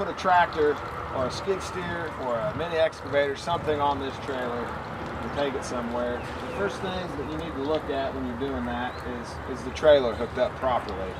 put a tractor or a skid steer or a mini excavator, something on this trailer and take it somewhere, the first things that you need to look at when you're doing that is the trailer hooked up properly.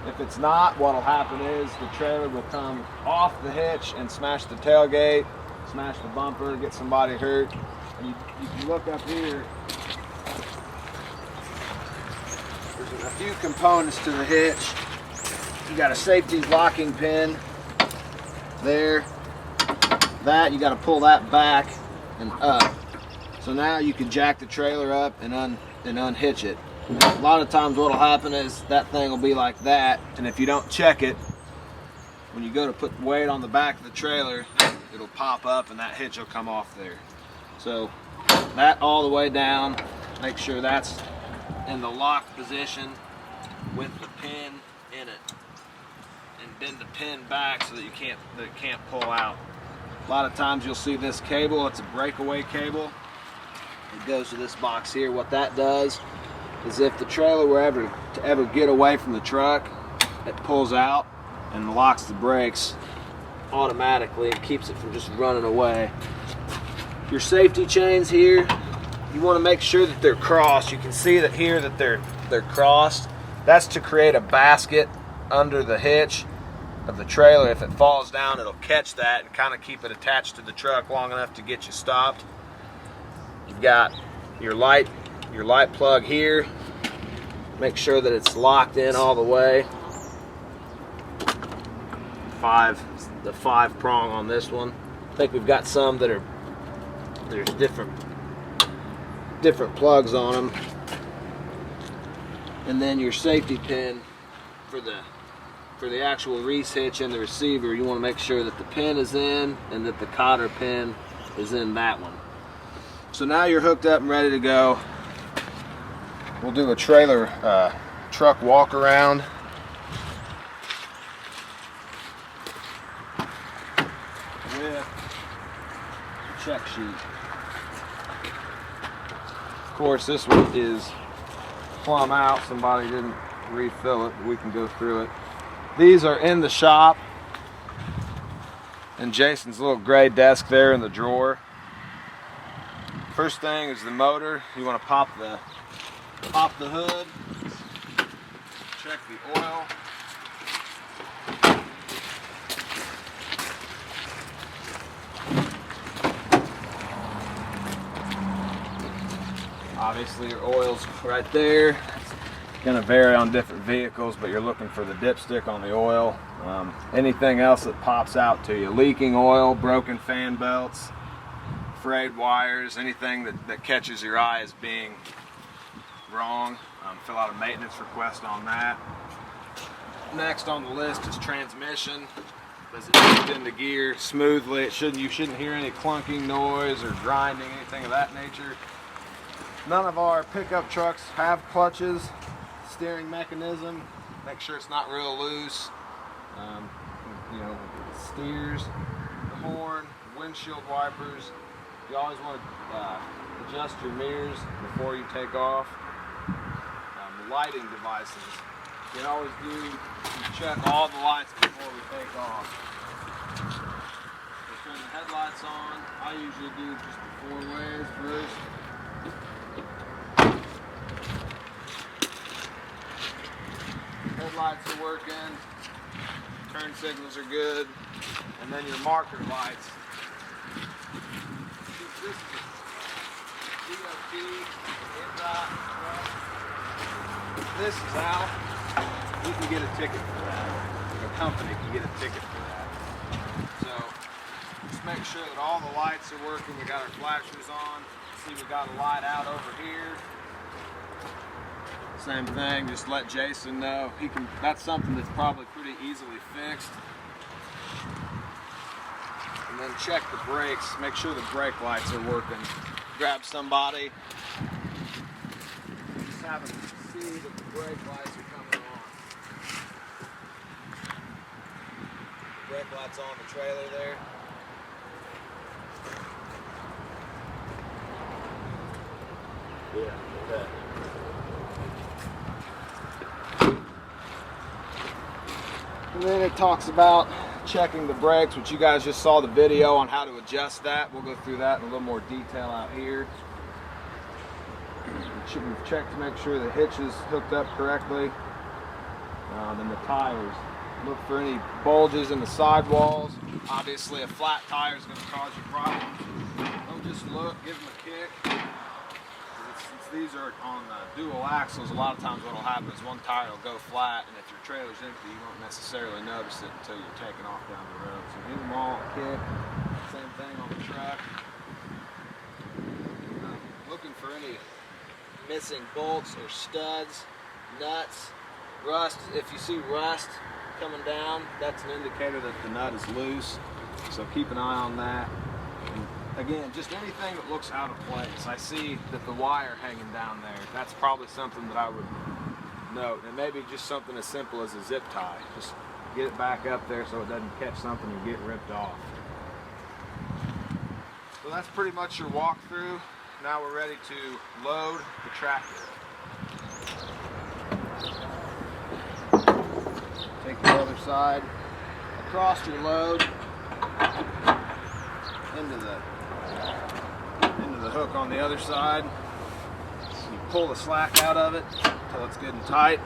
If it's not, what'll happen is the trailer will come off the hitch and smash the tailgate, smash the bumper, get somebody hurt. And you can look up here. There's a few components to the hitch. You got a safety locking pin there. That you got to pull that back and up. So now you can jack the trailer up and unhitch it. A lot of times what'll happen is that thing will be like that, and if you don't check it, when you go to put weight on the back of the trailer, it'll pop up and that hitch will come off there. So that all the way down, make sure that's in the locked position with the pin in it, and bend the pin back so that it can't pull out. A lot of times you'll see this cable, it's a breakaway cable. It goes to this box here. What that does is if the trailer were to ever get away from the truck, it pulls out and locks the brakes automatically and keeps it from just running away. Your safety chains here, you want to make sure that they're crossed. You can see that here that they're crossed. That's to create a basket under the hitch of the trailer. If it falls down, it'll catch that and kind of keep it attached to the truck long enough to get you stopped. You've got your light plug here. Make sure that it's locked in all the way. The 5 prong on this one. I think we've got some that there's different plugs on them. And then your safety pin for the actual Reese hitch and the receiver, you want to make sure that the pin is in and that the cotter pin is in that one. So now you're hooked up and ready to go. We'll do a trailer truck walk around. With a check sheet. Of course, this one is plumb out. Somebody didn't refill it, but we can go through it. These are in the shop, and Jason's little gray desk there in the drawer. First thing is the motor. You want to pop the hood, check the oil. Obviously your oil's right there. It's going to vary on different vehicles, but you're looking for the dipstick on the oil. Anything else that pops out to you, leaking oil, broken fan belts, frayed wires, anything that catches your eye as being wrong, fill out a maintenance request on that. Next on the list is transmission. Does it shift into gear smoothly? You shouldn't hear any clunking noise or grinding, anything of that nature. None of our pickup trucks have clutches. Steering mechanism, make sure it's not real loose. Steers, the horn, windshield wipers. You always want to adjust your mirrors before you take off. The lighting devices, you can always check all the lights before we take off. We turn the headlights on. I usually do just the 4 ways first. Headlights are working, turn signals are good, and then your marker lights. This is DOT, this is out. You can get a ticket for that. The company can get a ticket for that. So just make sure that all the lights are working. We got our flashers on. See, we got a light out over here. Same thing, just let Jason know. That's something that's probably pretty easily fixed. And then check the brakes, make sure the brake lights are working. Grab somebody, just have them see that the brake lights are coming on. The brake lights on the trailer there. Yeah, okay. And then it talks about checking the brakes, which you guys just saw the video on how to adjust that. We'll go through that in a little more detail out here. We've checked to make sure the hitch is hooked up correctly. Then the tires. Look for any bulges in the sidewalls. Obviously, a flat tire is going to cause you problems. Don't just look, give them a kick. Since these are on dual axles, a lot of times what will happen is one tire will go flat, and if your trailer's empty, you won't necessarily notice it until you're taking off down the road. So give them all a kick. Same thing on the truck. Looking for any missing bolts or studs, nuts, rust. If you see rust coming down, that's an indicator that the nut is loose, so keep an eye on that. And again, just anything that looks out of place. I see that the wire hanging down there, that's probably something that I would note, and maybe just something as simple as a zip tie. Just get it back up there so it doesn't catch something and get ripped off. So that's pretty much your walkthrough. Now we're ready to load the tractor. Take the other side across your load into the hook on the other side. So you pull the slack out of it until it's good and tight.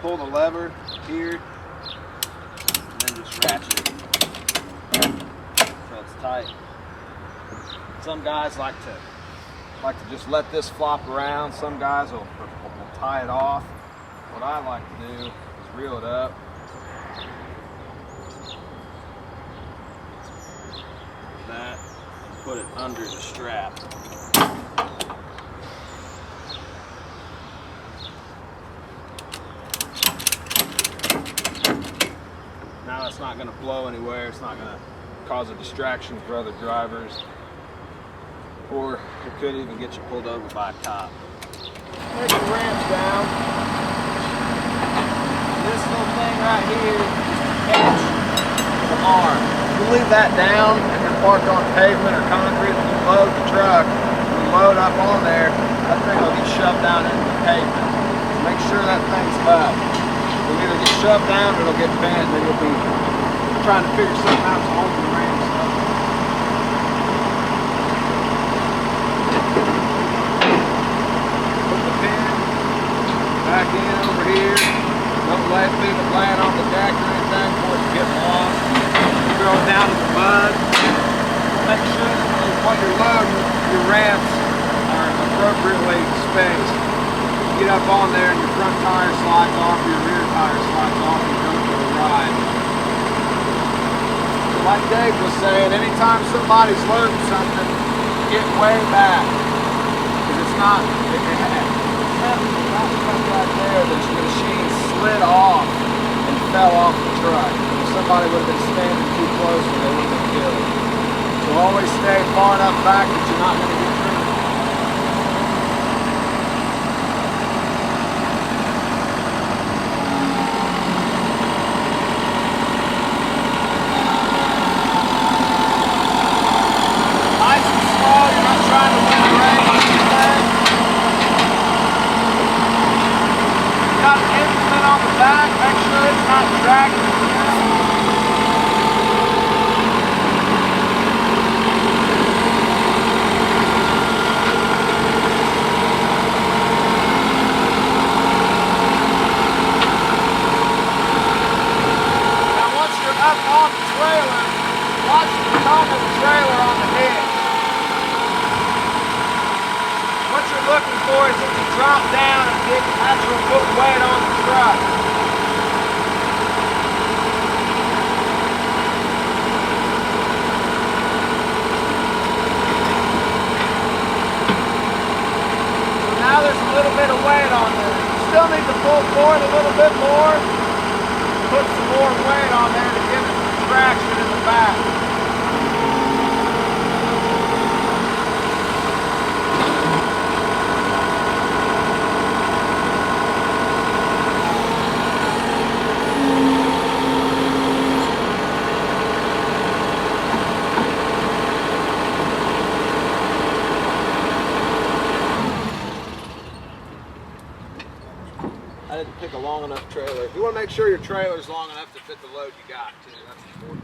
Pull the lever here and then just ratchet it until it's tight. Some guys like to just let this flop around. Some guys will tie it off. What I like to do is reel it up. Like that, and put it under the strap. Now it's not going to blow anywhere. It's not going to cause a distraction for other drivers. Or it could even get you pulled over by a cop. Take the ramps down. This little thing right here is to catch the arm. You leave that down and you're parked on pavement or concrete and you load the truck, you load up on there, that thing will get shoved down into the pavement. So make sure that thing's up. It'll either get shoved down or it'll get bent, and then you'll be trying to figure something out to hold the ramps up. Back in over here. Don't leave it laying on the deck or anything for it to get lost. Throw it down to the mud. Make sure that what you're loading, your ramps are appropriately spaced. You get up on there and your front tire slides off, your rear tire slides off, and you don't go to ride. Like Dave was saying, anytime somebody's loading something, get way back. Because it's not, right there, the machine slid off and fell off the truck. If somebody would have been standing too close, they would have been killed. So always stay far enough back that you're not going to get through. Nice and small, you're not trying to win the race or anything. Got an instrument on the back, make sure it's not dragging it down. Now once you're up on the trailer, watch the tone of the trailer on the hitch. What you're looking for is it to drop down and get actual foot weight on the truck. So now there's a little bit of weight on there. You still need to pull forward a little bit more. Put some more weight on there to give it some traction in the back. ahead and pick a long enough trailer. You want to make sure your trailer's long enough to fit the load you got too. That's important.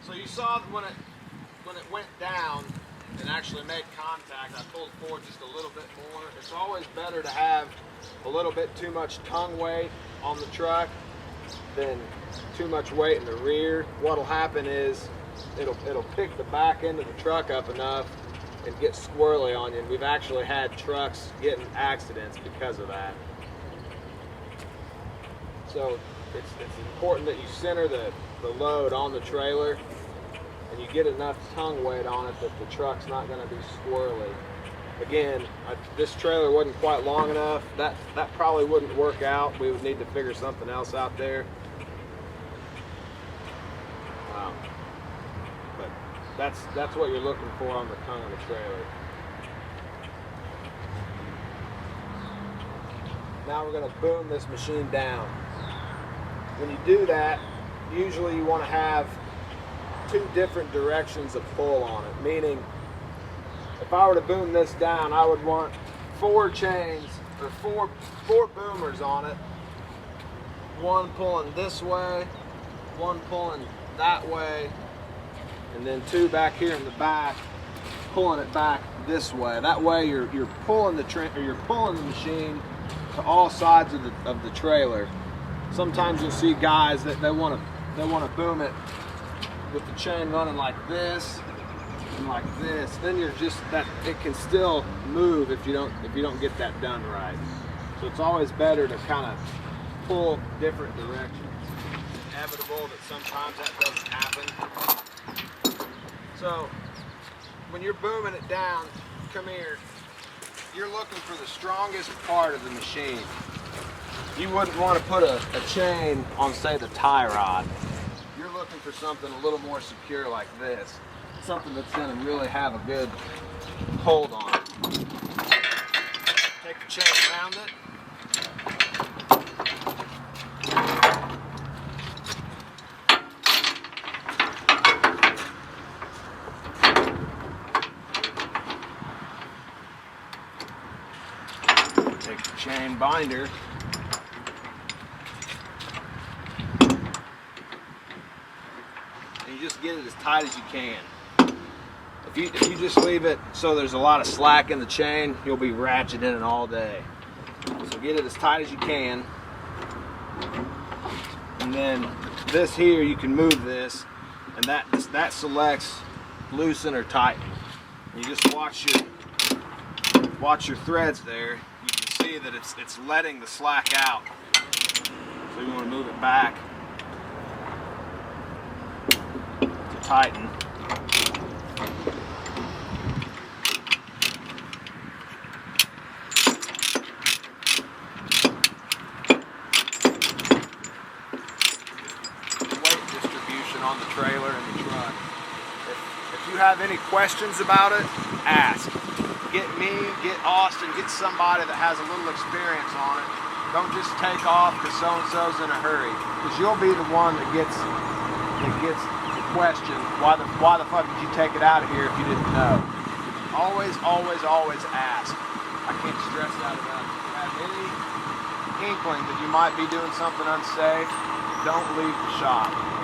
So you saw that when it went down and actually made contact, I pulled forward just a little bit more. It's always better to have a little bit too much tongue weight on the truck than too much weight in the rear. What'll happen is it'll pick the back end of the truck up enough and get squirrely on you. And we've actually had trucks getting accidents because of that. So it's important that you center the load on the trailer and you get enough tongue weight on it that the truck's not going to be squirrely. Again, this trailer wasn't quite long enough. That probably wouldn't work out. We would need to figure something else out there. But that's what you're looking for on the tongue of the trailer. Now we're going to boom this machine down. When you do that, usually you want to have two different directions of pull on it. Meaning, if I were to boom this down, I would want 4 chains or four boomers on it. One pulling this way, one pulling that way, and then 2 back here in the back pulling it back this way. That way you're pulling the machine to all sides of the trailer. Sometimes you'll see guys that they want to boom it with the chain running like this and like this. Then you're just it can still move if you don't get that done right. So it's always better to kind of pull different directions. It's inevitable that sometimes that doesn't happen. So when you're booming it down, come here, you're looking for the strongest part of the machine. You wouldn't want to put a chain on, say, the tie rod. You're looking for something a little more secure like this. Something that's going to really have a good hold on it. Take the chain around it. Take the chain binder. You just get it as tight as you can. If you just leave it so there's a lot of slack in the chain, you'll be ratcheting it all day. So get it as tight as you can. And then this here, you can move this, and that selects loosen or tighten. You just watch your threads there. You can see that it's letting the slack out. So you want to move it back to tighten. On the trailer and the truck. If you have any questions about it, ask. Get me, get Austin, get somebody that has a little experience on it. Don't just take off because so-and-so's in a hurry, because you'll be the one that gets the question, why the fuck did you take it out of here if you didn't know? Always, always, always ask. I can't stress that enough. If you have any inkling that you might be doing something unsafe, don't leave the shop.